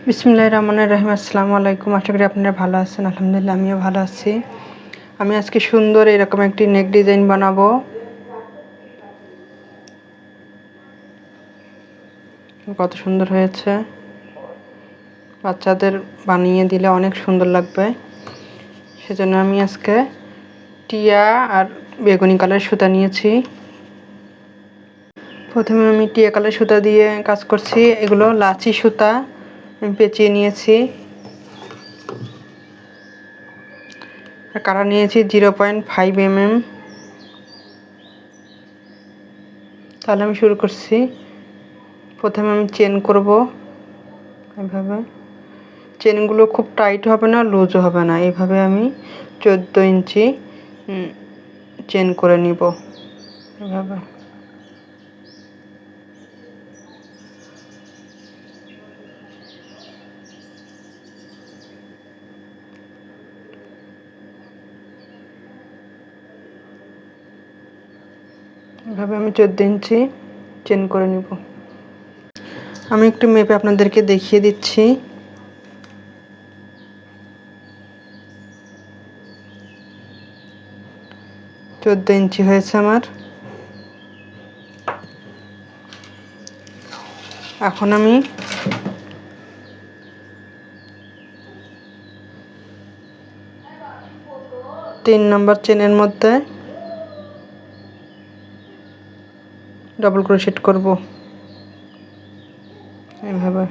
বিসমিল্লাহির রহমানির রহিম। আসসালামু আলাইকুম। আশা করি আপনারা ভালো আছেন। আলহামদুলিল্লাহ আমিও ভালো আছি। আমি আজকে সুন্দর এরকম একটি নেক ডিজাইন বানাবো। কত সুন্দর হয়েছে, বাচ্চাদের বানিয়ে দিলে অনেক সুন্দর লাগবে। সেজন্য আমি আজকে টিয়া আর বেগুনি কালার সুতা নিয়েছি। প্রথমে আমি টিয়া কালার সুতা দিয়ে কাজ করছি। এগুলো লাচি সুতা আমি পেঁচিয়ে নিয়েছি। আর কাটা নিয়েছি 0.5 mm। তাহলে আমি শুরু করছি। প্রথমে আমি চেন করব এভাবে। চেনগুলো খুব টাইট হবে না, লুজও হবে না, এইভাবে আমি 14 ইঞ্চি চেন করে নিব এভাবে। এভাবে আমি 14 ইঞ্চি চেন করে নিব। আমি একটু মেপে আপনাদেরকে দেখিয়ে দিচ্ছি। চোদ্দ ইঞ্চি হয়েছে আমার। এখন আমি তিন নম্বর চেনের মধ্যে ডাবল ক্রোশেট করব এইভাবে।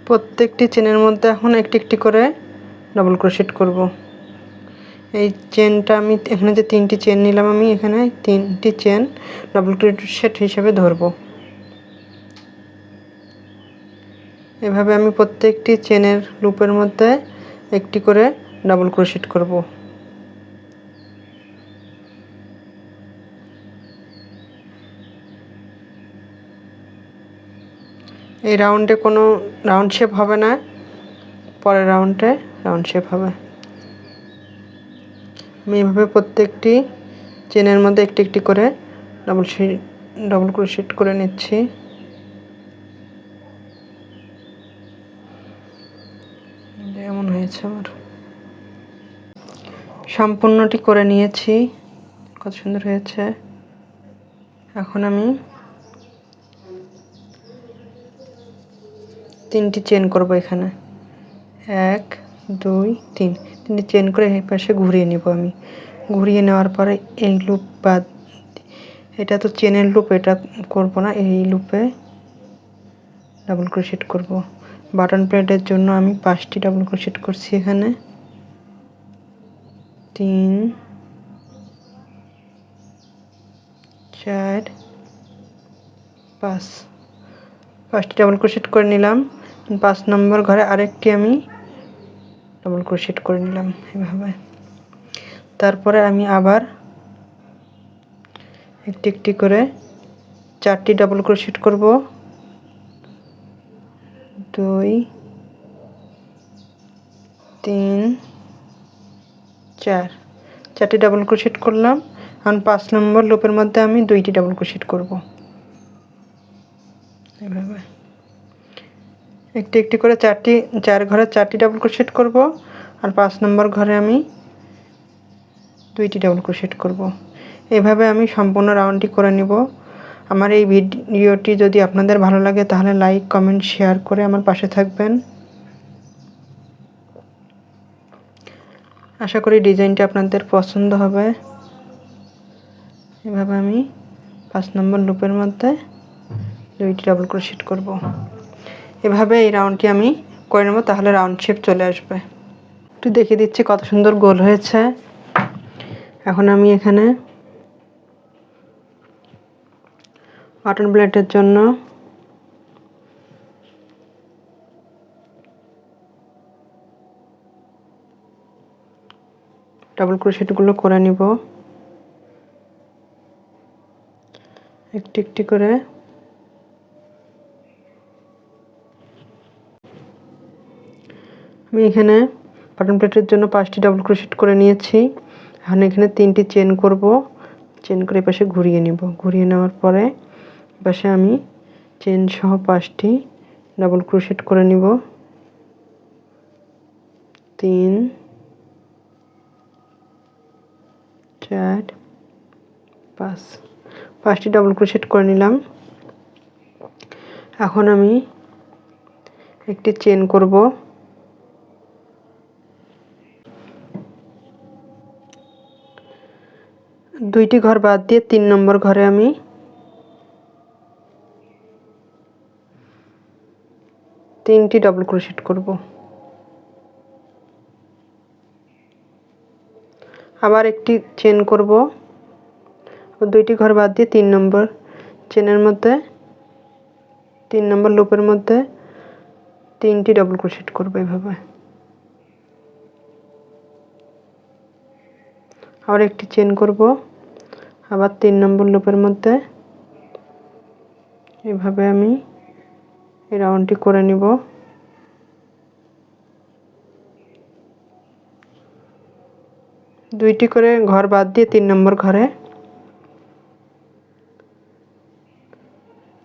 প্রত্যেকটি চেনের মধ্যে এখন একটি একটি করে ডাবল ক্রোশেট করব। এই চেনটা আমি এখানে যে 3টি চেন নিলাম, আমি এখানে 3টি চেন ডাবল ক্রোশেট হিসেবে ধরব। এভাবে আমি প্রত্যেকটি চেনের লুপের মধ্যে একটি করে ডাবল ক্রোশেট করব। এই রাউন্ডে কোনো রাউন্ড শেপ হবে না, পরের রাউন্ডে রাউন্ড শেপ হবে। আমি এভাবে প্রত্যেকটি চেনের মধ্যে একটি একটি করে ডাবল ক্রোশেট করে নিচ্ছি। এমন হয়েছে আমার। সম্পূর্ণটি করে নিয়েছি, কত সুন্দর হয়েছে। এখন আমি 3টি চেন করব এখানে। 1 2 3, 3টি চেন করে এই পাশে ঘুরিয়ে নেব। আমি ঘুরিয়ে নেওয়ার পরে এই লুপ বাদ, এটা তো চেনের লুপ, এটা করব না। এই লুপে ডাবল ক্রোশেট করব। বাটন প্লেটের জন্য আমি 5টি ডাবল ক্রোশেট করছি এখানে। 3 4 5, 5টি ডাবল ক্রোশেট করে নিলাম। 5 নম্বর ঘরে আরেকটি আমি ডাবল ক্রোশেট করে নিলাম এভাবে। তারপরে আমি আবার একটি একটি করে 4টি ডাবল ক্রোশেট করব। 2 3 4, 4টি ডাবল ক্রোশেট করলাম। এখন 5 নম্বর লুপের মধ্যে আমি 2টি ডাবল ক্রোশেট করব এভাবে। একটি একটি করে 4 ঘরে 4টি ডাবল ক্রোশেট করব, আর 5 নম্বর ঘরে আমি 2টি ডাবল ক্রোশেট করব। এভাবে আমি সম্পূর্ণ রাউন্ডটি করে নিব। আমার এই ভিডিওটি যদি আপনাদের ভালো লাগে তাহলে লাইক কমেন্ট শেয়ার করে আমার পাশে থাকবেন। আশা করি ডিজাইনটি আপনাদের পছন্দ হবে। এভাবে আমি 5 নম্বর লুপের মধ্যে 2টি ডাবল ক্রোশেট করব। এভাবে এই রাউন্ডটি আমি করে নেব, তাহলে রাউন্ড শেপ চলে আসবে। একটু দেখিয়ে দিচ্ছি কত সুন্দর গোল হয়েছে। এখন আমি এখানে বাটন প্লেটের জন্য ডাবল ক্রোশেটগুলো করে নিব একটি একটি করে। আমি এখানে বাটন প্লেটের জন্য 5টি ডাবল ক্রোশেট করে নিয়েছি। এখন এখানে 3টি চেন করব। চেন করে পাশে ঘুরিয়ে নেব। ঘুরিয়ে নেওয়ার পরে পাশে আমি চেন সহ 5টি ডাবল ক্রোশেট করে নিব 3 4 5 5টি ডাবল ক্রোশেট করে নিলাম। এখন আমি একটি চেন করব, দুইটি ঘর বাদ দিয়ে 3 নম্বর ঘরে আমি তিনটি ডাবল ক্রোশেট করব। আবার একটি চেন করব, দুইটি ঘর বাদ দিয়ে 3 নম্বর চেনের মধ্যে 3 নম্বর লুপের মধ্যে 3টি ডাবল ক্রোশেট করব এইভাবে। আবার একটি চেন করব, আবার 3 নম্বর লুপের মধ্যে এইভাবে আমি এই রাউন্ডটি করে নিব। দুইটি করে ঘর বাদ দিয়ে 3 নম্বর ঘরে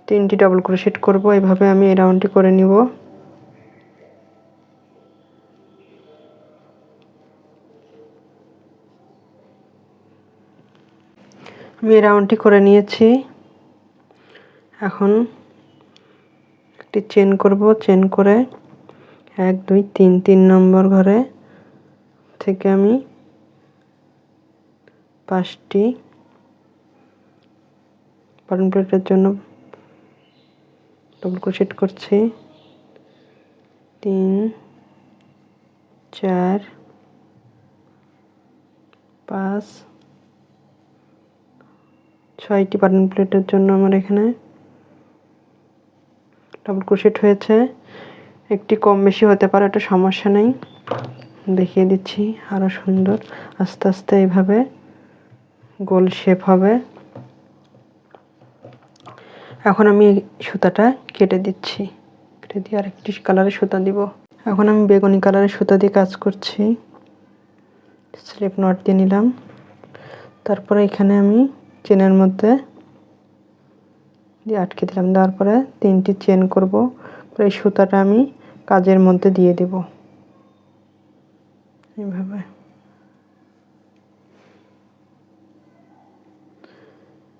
3টি ডাবল ক্রোশেট করব। এইভাবে আমি এই রাউন্ডটি করে নিব। আমি এই রাউন্ডটি করে নিয়েছি। এখন একটি চেন করব, চেন করে 1 2 3 নম্বর ঘরে থেকে আমি 5টি বাটন প্লেটের জন্য ডাবল ক্রোশেট করছি। 3 4 5 6টি বাটন প্লেটের জন্য আমার এখানে ডাবল ক্রোশেট হয়েছে। একটি কম বেশি হতে পারে, এটা সমস্যা নেই, দেখিয়ে দিচ্ছি আরো সুন্দর। আস্তে আস্তে এইভাবে গোল শেপ হবে। এখন আমি সুতাটা কেটে দিচ্ছি, কেটে দিয়ে আরেকটি কালারের সুতা দিব। এখন আমি বেগুনি কালারের সুতা দিয়ে কাজ করছি। স্লিপ নট দিয়ে নিলাম, তারপরে এখানে আমি চেনের মধ্যে দিয়ে আটকে দিলাম, দেওয়ার পরে 3টি চেন করব। এই সুতাটা আমি কাজের মধ্যে দিয়ে দেব এইভাবে।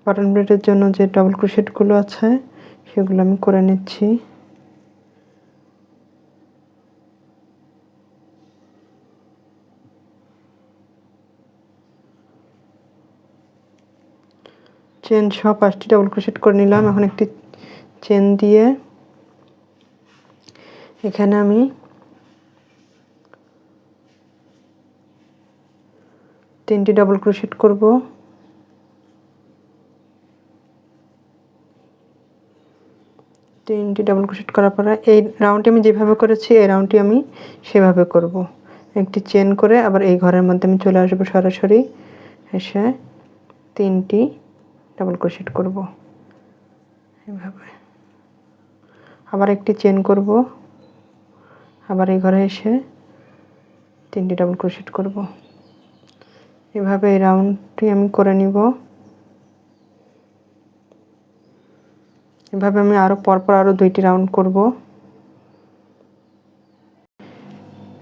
বাটন প্লেটের জন্য যে ডাবল ক্রোশেটগুলো আছে সেগুলো আমি করে নিচ্ছি। চেন সহ 5টি ডাবল ক্রোশেট করে নিলাম। এখন একটি চেন দিয়ে এখানে আমি 3টি ডাবল ক্রোশেট করব। 3টি ডাবল ক্রোশেট করার পরে এই রাউন্ডটি আমি যেভাবে করেছি এই রাউন্ডটি আমি সেভাবে করব। একটি চেন করে আবার এই ঘরের মধ্যে আমি চলে আসবো, সরাসরি এসে 3টি ডাবল ক্রোশেট করব এইভাবে। আবার একটি চেন করব, আবার এই ঘরে এসে 3টি ডাবল ক্রোশেট করব। এভাবে এই রাউন্ডটি আমি করে নিব। এভাবে আমি আরো পরপর আরো 2টি রাউন্ড করব।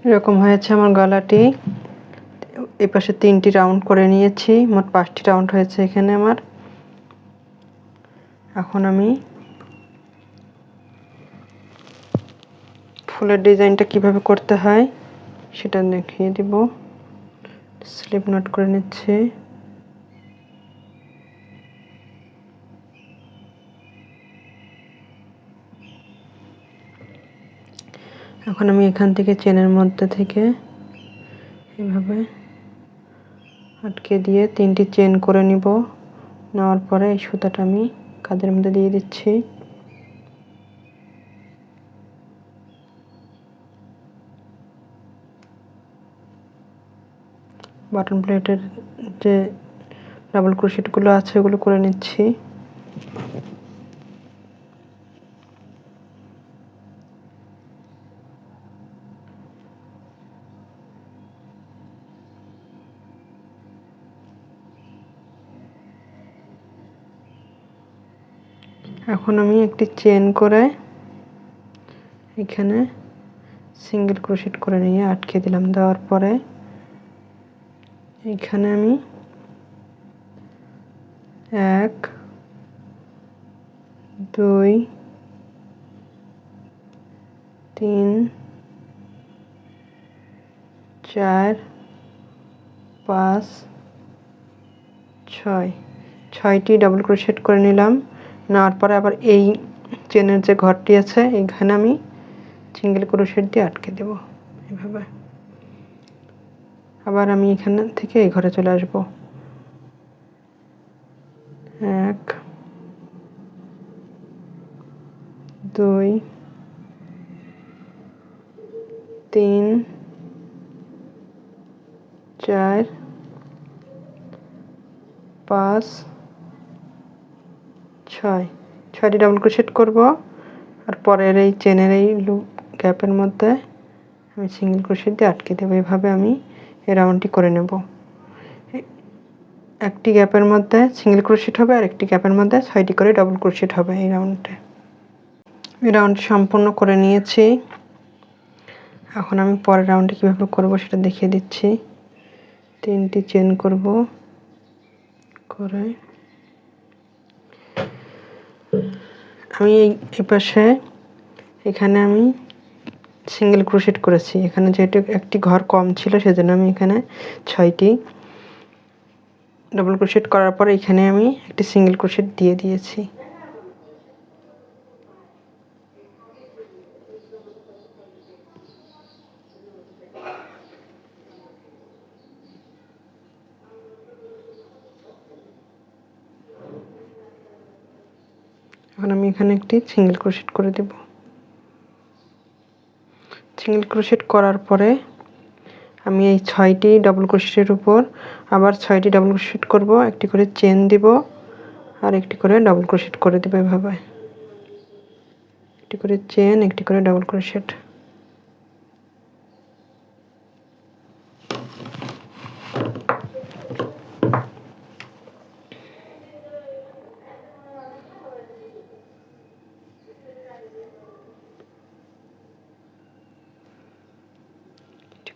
এরকম হয়েছে আমার গলাটি। এই পাশে 3টি রাউন্ড করে নিয়েছি, মোট 5টি রাউন্ড হয়েছে এখানে আমার। এখন আমি ফুলের ডিজাইনটা কিভাবে করতে হয় সেটা দেখিয়ে দিব। স্লিপ নট করে নিচ্ছি। এখন আমি এখান থেকে চেনের মধ্যে থেকে এভাবে আটকে দিয়ে 3টি চেন করে নিব। নেওয়ার পরে এই সুতাটা আমি কাঁধের মধ্যে দিয়ে দিচ্ছি। বাটন প্লেটের যে ডাবল ক্রোশেটগুলো আছে ওগুলো করে নিচ্ছি। এখন আমি একটি চেন করে এখানে সিঙ্গেল ক্রোশেট করে নিয়ে আটকে দিলাম। দেওয়ার পরে এখানে আমি 1 2 3 4 5 6 6টি ডাবল ক্রোশেট করে নিলাম। নেওয়ার পরে আবার এই চেনের যে ঘরটি আছে এখানে আমি সিঙ্গেল ক্রোশেট দিয়ে আটকে দেব এভাবে। আবার আমি এখান থেকে এই ঘরে চলে আসব। 1 2 3 4 5 6 6টি ডাবল ক্রোশেট করব। আর পরের এই চেনের এই লুপ গ্যাপের মধ্যে আমি সিঙ্গেল ক্রোশেট দিয়ে আটকে দেব। এভাবে আমি এই রাউন্ডটি করে নেব। একটি গ্যাপের মধ্যে সিঙ্গেল ক্রোশেট হবে আর একটি গ্যাপের মধ্যে 6টি করে ডাবল ক্রোশেট হবে এই রাউন্ডে। এই রাউন্ডটি সম্পূর্ণ করে নিয়েছি। এখন আমি পরের রাউন্ডে কীভাবে করব সেটা দেখিয়ে দিচ্ছি। 3টি চেন করব, করে আমি এই পাশে এখানে আমি সিঙ্গেল ক্রোশেট করেছি। এখানে যেহেতু একটি ঘর কম ছিল সেজন্য আমি এখানে 6টি ডাবল ক্রোশেট করার পর এখানে আমি একটি সিঙ্গেল ক্রোশেট দিয়ে দিয়েছি। এখন আমি এখানে একটি সিঙ্গেল ক্রোশেট করে দেব। সিঙ্গেল ক্রোশেট করার পরে আমি এই 6টি ডাবল ক্রোশেটের উপর আবার 6টি ডাবল ক্রোশেট করব। একটি করে চেন দিব আর একটি করে ডাবল ক্রোশেট করে দেব এভাবে। একটি করে চেন, একটি করে ডাবল ক্রোশেট।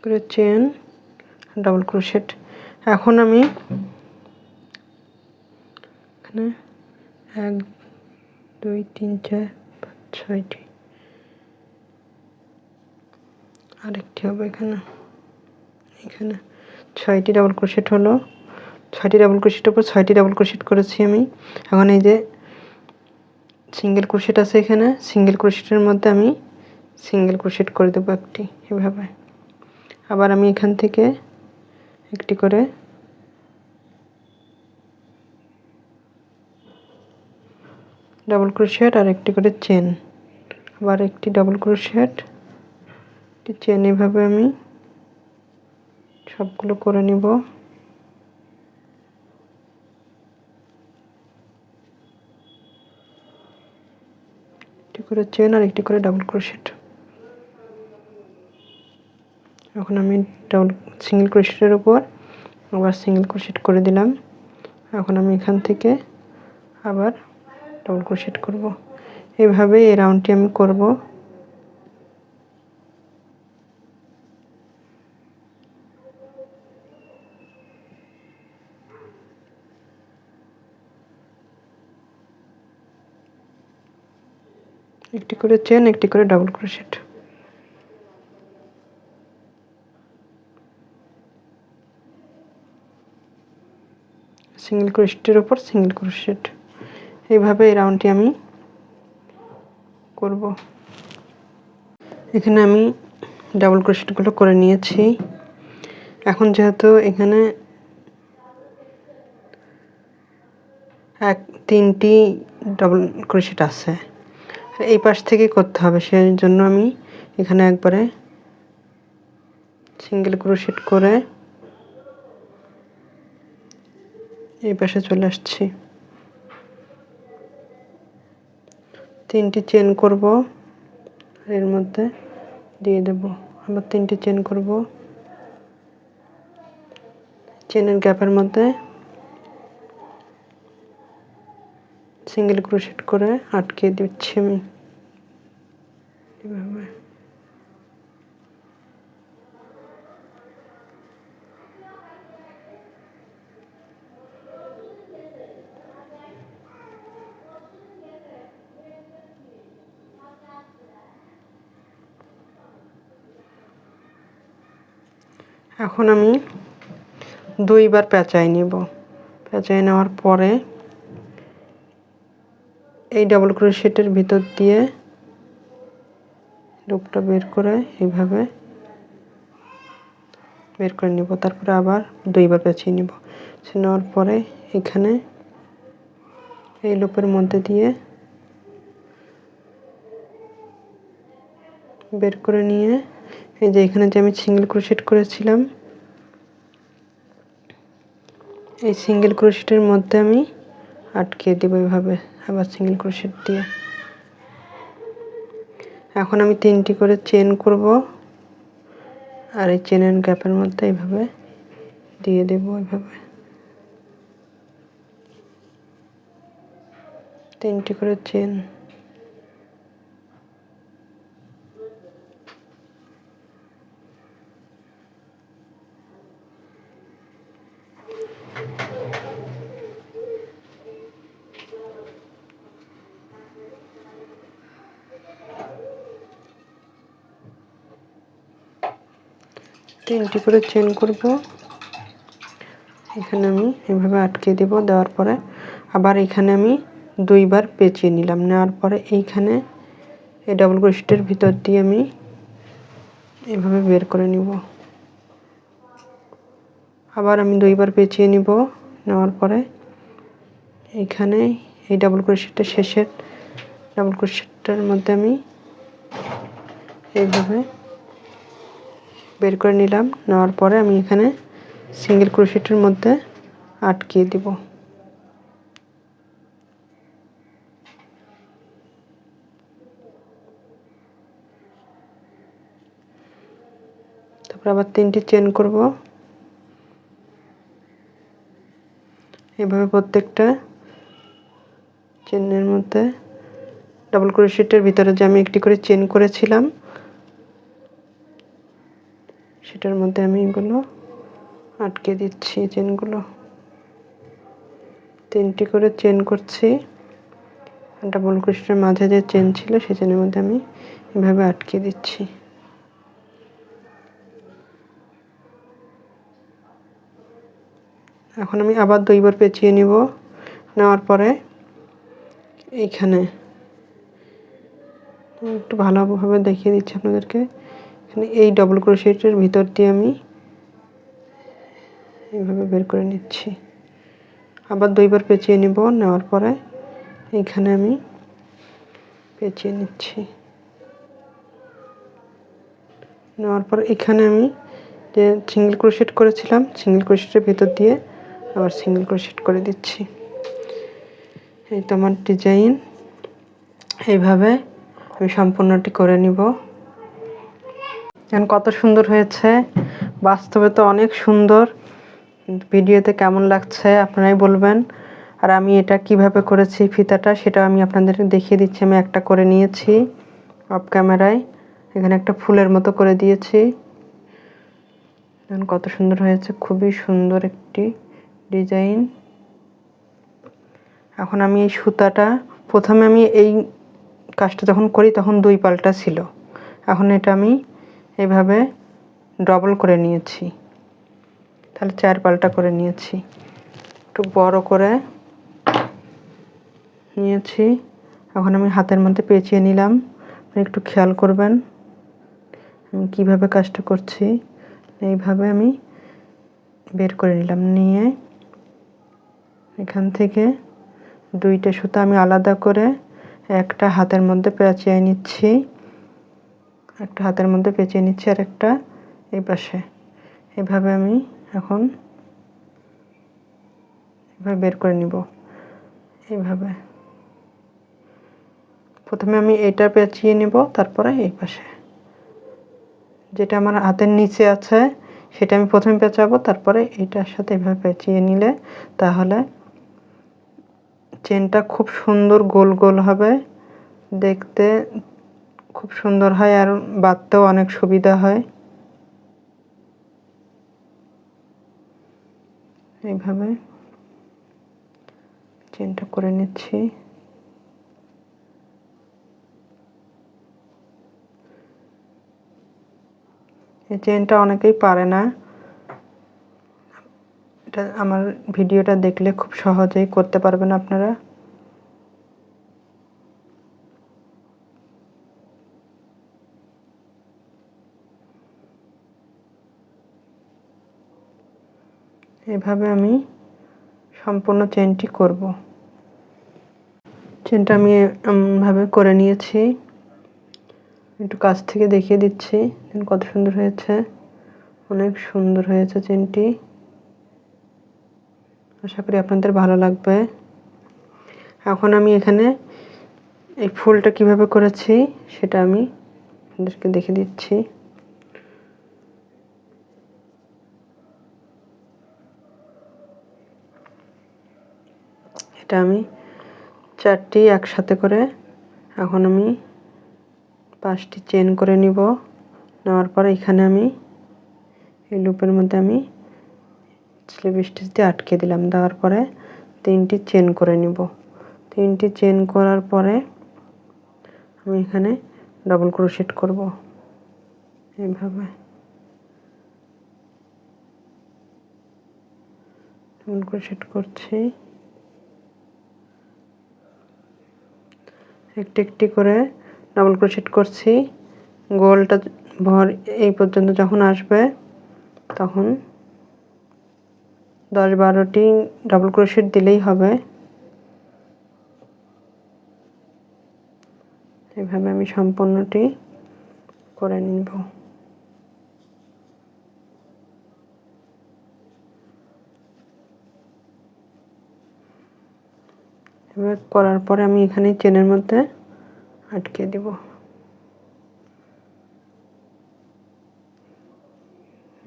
করে চেন, ডাবল ক্রোশেট। এখন আমি এখানে 1 2 3 4 5 6টি আরেকটি হবে এখানে। এখানে 6টি ডাবল ক্রোশেট হলো। 6টি ডাবল ক্রোশেটের উপর 6টি ডাবল ক্রোশেট করেছি আমি। এখন এই যে সিঙ্গেল ক্রোশেট আছে এখানে, সিঙ্গেল ক্রোশেটের মধ্যে আমি সিঙ্গেল ক্রোশেট করে দেবো একটি এভাবে। আবার আমি এখান থেকে একটি করে ডাবল ক্রোশেট আর একটি করে চেন, আবার একটি ডাবল ক্রোশেট, একটি চেন, এভাবে আমি সবগুলো করে নিব। একটি করে চেন আর একটি করে ডাবল ক্রোশেট। এখন আমি সিঙ্গেল ক্রোশেটের উপর আবার সিঙ্গেল ক্রোশেট করে দিলাম। এখন আমি এখান থেকে আবার ডাবল ক্রোশেট করব। এইভাবে এই রাউন্ডটি আমি করব। একটি করে চেন, একটি করে ডাবল ক্রোশেট। সিঙ্গেল ক্রোশেটের উপর সিঙ্গেল ক্রোশেট। এইভাবে এই রাউন্ডটি আমি করব। এখানে আমি ডাবল ক্রোশেটগুলো করে নিয়েছি। এখন যেহেতু এখানে 3টি ডাবল ক্রোশেট আছে, এই পাশ থেকে করতে হবে, সেই জন্য আমি এখানে একবারে সিঙ্গেল ক্রোশেট করে এই পাশে চলে আসছি। 3টি চেন করব আর এর মধ্যে দিয়ে দেব। আবার 3টি চেন করব, চেনের গ্যাপের মধ্যে সিঙ্গেল ক্রোশেট করে আটকে দিচ্ছি আমি এভাবে। এখন আমি 2 বার পেঁচাই নিব। পেঁচাই নেওয়ার পরে এই ডাবল ক্রোশেটের ভিতর দিয়ে লুপটা বের করে এইভাবে বের করে নিব। তারপরে আবার 2 বার পেঁচিয়ে নিব। নেওয়ার পরে এখানে এই লুপের মধ্যে দিয়ে বের করে নিয়ে এই যে এখানে যে আমি সিঙ্গেল ক্রোশেট করেছিলাম, এই সিঙ্গেল ক্রোশেটের মধ্যে আমি আটকে দেব এইভাবে, আবার সিঙ্গেল ক্রোশেট দিয়ে। এখন আমি 3টি করে চেন করব, আর এই চেনের গ্যাপের মধ্যে এইভাবে দিয়ে দেব। এইভাবে 3টি করে চেন। তিনটি করে চেন করব। এখানে আমি এভাবে আটকে দেব। দেওয়ার পরে আবার এখানে আমি 2 বার পেঁচিয়ে নিলাম। নেওয়ার পরে এইখানে এই ডাবল ক্রোশেটের ভিতর দিয়ে আমি এভাবে বের করে নিব। আবার আমি 2 বার পেঁচিয়ে নিব। নেওয়ার পরে এইখানে এই ডাবল ক্রোশেটের শেষের ডাবল ক্রোশেটটার মধ্যে আমি এইভাবে বের করে নিলাম। নেওয়ার পরে আমি এখানে সিঙ্গেল ক্রোশেটের মধ্যে আটকে দিব। তারপর আবার 3টি চেন করব। এভাবে প্রত্যেকটা চেনের মধ্যে ডাবল ক্রোশেটের ভিতরে যে আমি একটি করে চেন করেছিলাম সেটার মধ্যে আমি এগুলো আটকে দিচ্ছি। চেনগুলো 3টি করে চেন করছি। ডাবল ক্রোশেটের মাঝে যে চেন ছিল সেই চেনের মধ্যে আমি এভাবে আটকে দিচ্ছি। এখন আমি আবার 2 বার পেঁচিয়ে নিব। নেওয়ার পরে এইখানে একটু ভালোভাবে দেখিয়ে দিচ্ছি আপনাদেরকে। এখানে এই ডাবল ক্রোশেটের ভিতর দিয়ে আমি এইভাবে বের করে নিচ্ছি। আবার 2 বার পেঁচিয়ে নিব। নেওয়ার পরে এইখানে আমি পেঁচিয়ে নিচ্ছি। নেওয়ার পর এখানে আমি যে সিঙ্গেল ক্রোশেট করেছিলাম সিঙ্গেল ক্রোশেটের ভিতর দিয়ে আবার সিঙ্গেল ক্রোশেট করে দিচ্ছি। এই তো আমার ডিজাইন। এইভাবে আমি সম্পূর্ণটি করে নিব। এখন কত সুন্দর হয়েছে, বাস্তবে তো অনেক সুন্দর, ভিডিওতে কেমন লাগছে আপনারাই বলবেন। আর আমি এটা কিভাবে করেছি ফিতাটা সেটা আমি আপনাদেরকে দেখিয়ে দিচ্ছি। আমি একটা করে নিয়েছি অফ ক্যামেরায়, এখানে একটা ফুলের মতো করে দিয়েছি। দেখুন কত সুন্দর হয়েছে, খুবই সুন্দর একটি ডিজাইন। এখন আমি এই সুতাটা প্রথমে আমি এই কাজটা যখন করি তখন 2 পাল্টা ছিল, এখন এটা আমি এইভাবে ডবল করে নিয়েছি, তাহলে 4 পাল্টা করে নিয়েছি। একটু বড় করে নিয়েছি। এখন আমি হাতের মধ্যে পেঁচিয়ে নিলাম। একটু খেয়াল করবেন আমি কীভাবে কাজটা করছি। এইভাবে আমি বের করে নিলাম। নিয়ে এখান থেকে 2টা সুতা আমি আলাদা করে একটা হাতের মধ্যে পেঁচিয়ে নিচ্ছি, একটা হাতের মধ্যে পেঁচিয়ে নিচ্ছি, আর একটা এই পাশে। এভাবে আমি এখন এভাবে বের করে নিব। এইভাবে প্রথমে আমি এটা পেঁচিয়ে নিব, তারপরে এই পাশে যেটা আমার হাতের নিচে আছে সেটা আমি প্রথমে পেঁচাবো, তারপরে এইটার সাথে এভাবে পেঁচিয়ে নিলে তাহলে চেনটা খুব সুন্দর গোল গোল হবে, দেখতে খুব সুন্দর হয় আর বাঁধতেও অনেক সুবিধা হয়। এইভাবে চেনটা করে নিচ্ছি। এই চেনটা অনেকেই পারে না, এটা আমার ভিডিওটা দেখলে খুব সহজেই করতে পারবেন আপনারা। এভাবে আমি সম্পূর্ণ চেনটি করব। চেনটা আমি এমনভাবে করে নিয়েছি, একটু কাছ থেকে দেখিয়ে দিচ্ছি কত সুন্দর হয়েছে। অনেক সুন্দর হয়েছে চেনটি, আশা করি আপনাদের ভালো লাগবে। এখন আমি এখানে এই ফুলটা কিভাবে করেছি সেটা আমি আপনাদেরকে দেখিয়ে দিচ্ছি। এটা আমি 4টি একসাথে করে, এখন আমি 5টি চেন করে নিব। নেওয়ার পরে এখানে আমি এই লুপের মধ্যে আমি স্লিপ স্টিচ দিয়ে আটকে দিলাম। দেওয়ার পরে 3টি চেন করে নিব। 3টি চেন করার পরে আমি এখানে ডাবল ক্রোশেট করব। এইভাবে ডাবল ক্রোশেট করছি, একটি একটি করে ডাবল ক্রোশেট করছি। গোলটা ভর এই পর্যন্ত যখন আসবে তখন 10-12টি ডাবল ক্রোশেট দিলেই হবে। এভাবে আমি সম্পূর্ণটি করে নিব। এভাবে করার পরে আমি এখানে চেনের মধ্যে আটকে দিব।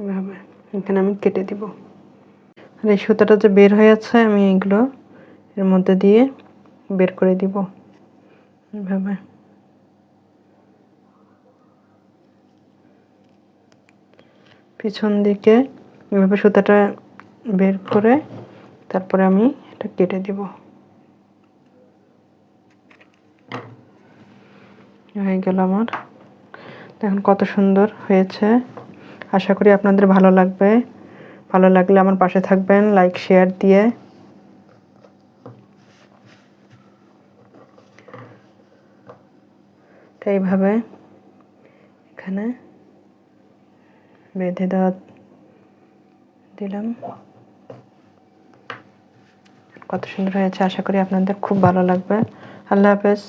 এভাবে এখানে আমি কেটে দিব। আর এই সুতাটা যে বের হয়ে আছে আমি এগুলো এর মধ্যে দিয়ে বের করে দিব। এভাবে পিছন দিকে এভাবে সুতাটা বের করে তারপরে আমি এটা কেটে দিব। হয়ে গেল আমার। দেখুন কত সুন্দর হয়েছে। আশা করি আপনাদের ভালো লাগবে। ভালো লাগলে আমার পাশে থাকবেন লাইক শেয়ার দিয়ে। এইভাবে এখানে বেঁধে দিলাম। কত সুন্দর হয়েছে, আশা করি আপনাদের খুব ভালো লাগবে। আল্লাহ হাফেজ।